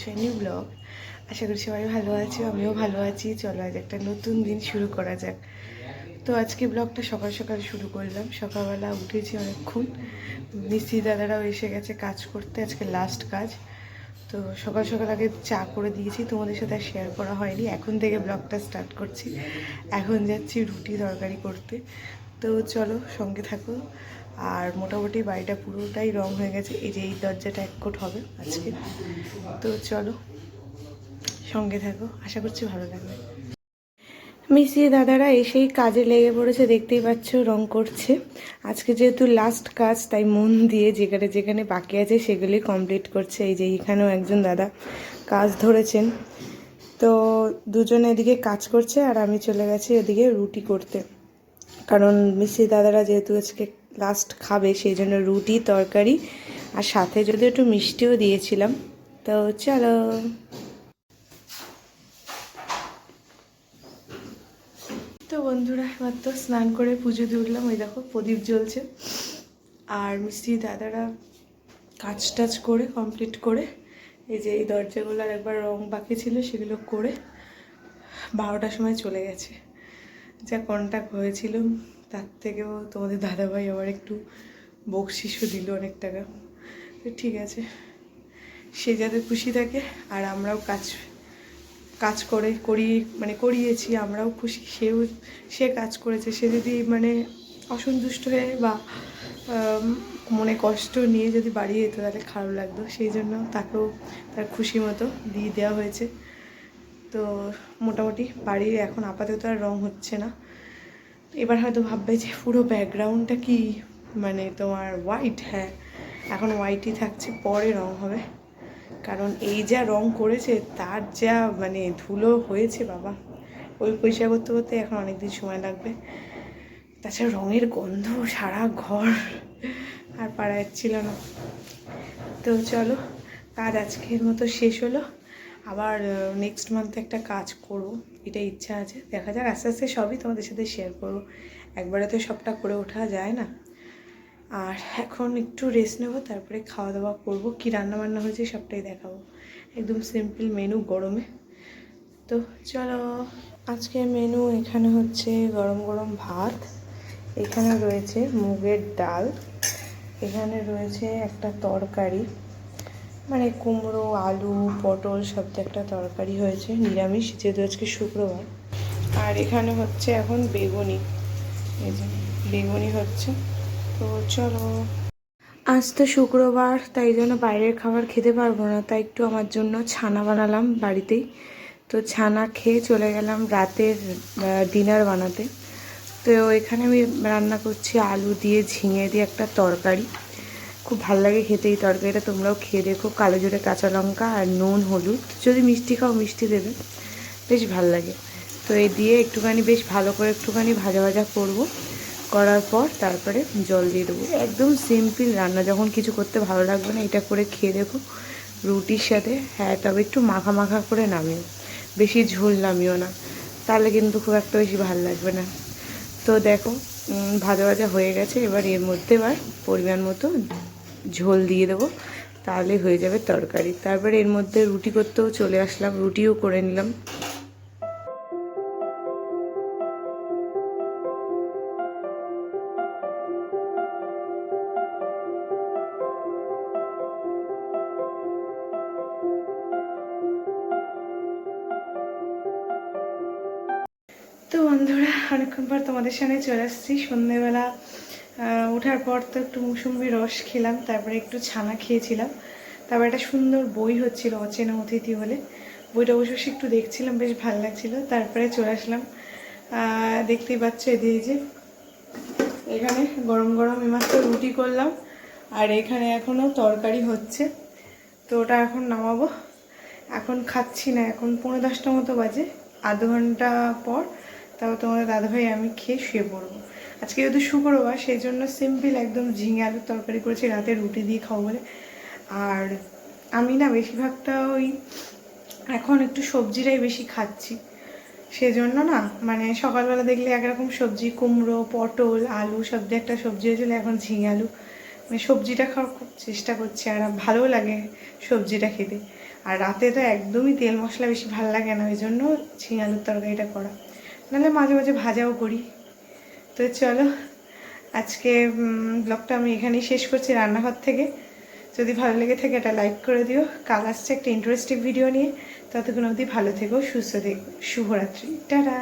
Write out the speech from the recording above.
Two a new blog. আশা করি সবাই ভালো আছো, আমিও ভালো আছি। চলো আজ একটা নতুন দিন শুরু করা যাক। তো আজকে ব্লগটা সকাল সকাল শুরু করলাম। সকালবেলা উঠেছি অনেকক্ষণ, মিস্ত্রি দাদারাও এসে গেছে কাজ করতে, আজকে লাস্ট কাজ। তো সকাল সকাল আগে চা করে দিয়েছি, তোমাদের সাথে আর শেয়ার করা হয়নি। এখন থেকে ব্লগটা স্টার্ট করছি। এখন যাচ্ছি রুটি তরকারি করতে। তো চলো সঙ্গে থাকো। আর মোটামুটি বাড়িটা পুরোটাই রং হয়ে গেছে, এই যে এই দরজাটা এক কোট হবে আজকে। তো চলো সঙ্গে থাকো, আশা করছি ভালো লাগবে। মিস্ত্রি দাদারা এসেই কাজে লেগে পড়েছে, দেখতেই পাচ্ছ রং করছে। আজকে যেহেতু লাস্ট কাজ, তাই মন দিয়ে যেখানে যেখানে বাকি আছে সেগুলি কমপ্লিট করছে। এই যে এখানেও একজন দাদা কাজ ধরেছেন। তো দুজনে এদিকে কাজ করছে আর আমি চলে গেছি এদিকে রুটি করতে, কারণ মিস্ত্রি দাদারা যেহেতু আজকে লাস্ট খাবে সেই জন্য রুটি তরকারি আর সাথে যদি একটু মিষ্টিও দিয়েছিলাম। তো চলো। তো বন্ধুরা এবার তো স্নান করে পুজো দিয়ে উঠলাম, ওই দেখো প্রদীপ জ্বলছে। আর মিস্ত্রি দাদারা কাজ টাজ করে কমপ্লিট করে এই যে এই দরজাগুলোর একবার রং বাকি ছিল সেগুলো করে 12টার সময় চলে গেছে। যা কন্টাক্ট হয়েছিল তার থেকেও তোমাদের দাদাভাই আবার একটু বকশিসও দিল অনেক টাকা। তো ঠিক আছে, সে যাতে খুশি থাকে আর আমরাও কাজ করিয়েছি, আমরাও খুশি। সে কাজ করেছে, সে যদি অসন্তুষ্ট হয়ে বা মনে কষ্ট নিয়ে যদি বাড়ি যেত তাহলে খারাপ লাগতো। সেই জন্য তাকেও তার খুশি মতো দিয়ে দেওয়া হয়েছে। তো মোটামুটি বাড়ির এখন আপাতত আর রং হচ্ছে না। এবার হয়তো ভাববে যে পুরো ব্যাকগ্রাউন্ডটা কি তোমার হোয়াইট। হ্যাঁ, এখন হোয়াইটই থাকছে, পরে রং হবে। কারণ এই যা রং করেছে তার যা ধুলো হয়েছে বাবা, ওই পরিষ্কার করতে করতে এখন অনেক দিন সময় লাগবে। তাছাড়া রঙের গন্ধ সারা ঘর, আর পারা যাচ্ছিল না। তো চলো, কাজ আজকের মতো শেষ হলো। আবার নেক্সট মান্থে একটা কাজ করব, এটা ইচ্ছা আছে। দেখা যাক, আস্তে আস্তে সবই তোমাদের সাথে শেয়ার করব, একবারে তো সবটা করে ওঠা যায় না। আর এখন একটু রেস্ট নেবো, তারপরে খাওয়া দাওয়া করবো। কী রান্নাবান্না হয়েছে সবটাই দেখাবো, একদম সিম্পল মেনু গরমে। তো চলো, আজকের মেনু এখানে হচ্ছে গরম গরম ভাত, এখানে রয়েছে মুগের ডাল, এখানে রয়েছে একটা তরকারি কুমড়ো আলু পটল সব একটা তরকারি হয়েছে, নিরামিষ যেহেতু আজকে শুক্রবার। আর এখানে হচ্ছে এখন বেগুনি, এই যে বেগুনি হচ্ছে। তো চলো, আজ তো শুক্রবার, তাই জন্য বাইরের খাবার খেতে পারবো না, তাই একটু আমার জন্য ছানা বানালাম বাড়িতেই। তো ছানা খেয়ে চলে গেলাম রাতের ডিনার বানাতে। তো এখানে আমি রান্না করছি আলু দিয়ে ঝিঙে দিয়ে একটা তরকারি, খুব ভালো লাগে খেতে এই তরকারিটা। তোমরাও খেয়ে দেখো, কালো জিরে কাঁচা লঙ্কা আর নুন হলুদ, যদি মিষ্টি খাও মিষ্টি দেবে, বেশ ভালো লাগে। তো এই দিয়ে একটুখানি বেশ ভালো করে একটুখানি ভাজা ভাজা করবো, করার পর তারপরে জল দিয়ে দেবো। একদম সিম্পল রান্না, যখন কিছু করতে ভালো লাগবে না এটা করে খেয়ে দেখো রুটির সাথে। হ্যাঁ, তবে একটু মাখা মাখা করে নামিও, বেশি ঝোল নামিও না, তাহলে কিন্তু খুব একটা বেশি ভালো লাগবে না। তো দেখো ভাজা ভাজা হয়ে গেছে, এবার এর মধ্যে পরিমাণ মতো ঝোল দিয়ে দেবো, তাহলে হয়ে যাবে তরকারি। তারপরে এর মধ্যে রুটি করতেও চলে আসলাম, রুটিও করে নিলাম। তো বন্ধুরা, অনেকক্ষণ পর তোমাদের সামনে চলে আসছি। সন্ধ্যেবেলা ওঠার পর তো একটু মৌসুম্বি রস খেলাম, তারপরে একটু ছানা খেয়েছিলাম, তারপর একটা সুন্দর বই হচ্ছিল অচেনা অতিথি বলে, বইটা বসে বসে একটু দেখছিলাম, বেশ ভালো লাগছিলো। তারপরে চলে আসলাম, দেখতেই পাচ্ছ এদিকে যে এখানে গরম গরম এইমাত্র রুটি করলাম, আর এখানে এখনও তরকারি হচ্ছে। তো ওটা এখন নামাবো, এখন খাচ্ছি না, এখন 9:45 মতো বাজে, আধ ঘন্টা পর তাও তোমাদের দাদাভাই আমি খেয়ে শুয়ে পড়বো। আজকে যেহেতু শুক্রবার সেই জন্য সিম্পল একদম ঝিঙে আলুর তরকারি করেছি, রাতে রুটি দিয়ে খাবো বলে। আর আমি না বেশিরভাগটা ওই এখন একটু সবজিটাই বেশি খাচ্ছি, সেজন্য না সকালবেলা দেখলে একরকম সবজি, কুমড়ো পটল আলু সব দিয়ে একটা সবজি হয়েছিল, এখন ঝিঙে আলু আমি সবজিটা খাওয়ার খুব চেষ্টা করছি, আর ভালোও লাগে সবজিটা খেতে। আর রাতে তো একদমই তেল মশলা বেশি ভালো লাগে না, ওই জন্য ঝিঙে আলুর তরকারিটা করা, নাহলে মাঝে মাঝে ভাজাও করি। তো চলো আজকে ব্লগটা আমি এখানেই শেষ করছি রান্নাঘর থেকে। যদি ভালো লেগে থাকে এটা লাইক করে দিও। কাল আসছে একটা ইন্টারেস্টিং ভিডিও নিয়ে, ততক্ষণ অবধি ভালো থেকো, সুস্থ থেকো। শুভরাত্রি, টাটা।